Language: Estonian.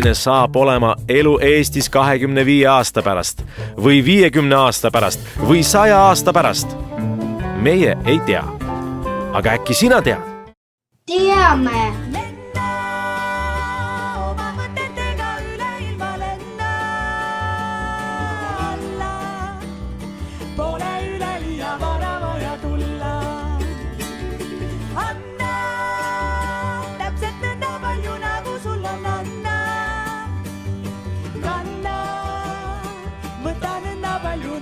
milline saab olema elu Eestis 25 aasta pärast või 50 aasta pärast või 100 aasta pärast? Meie ei tea. Aga äkki sina tead? Teame! Pole üleliia vara vaja tulla. Anna täpselt nõnda palju nagu sul on anna. Kanna, võta nõnda palju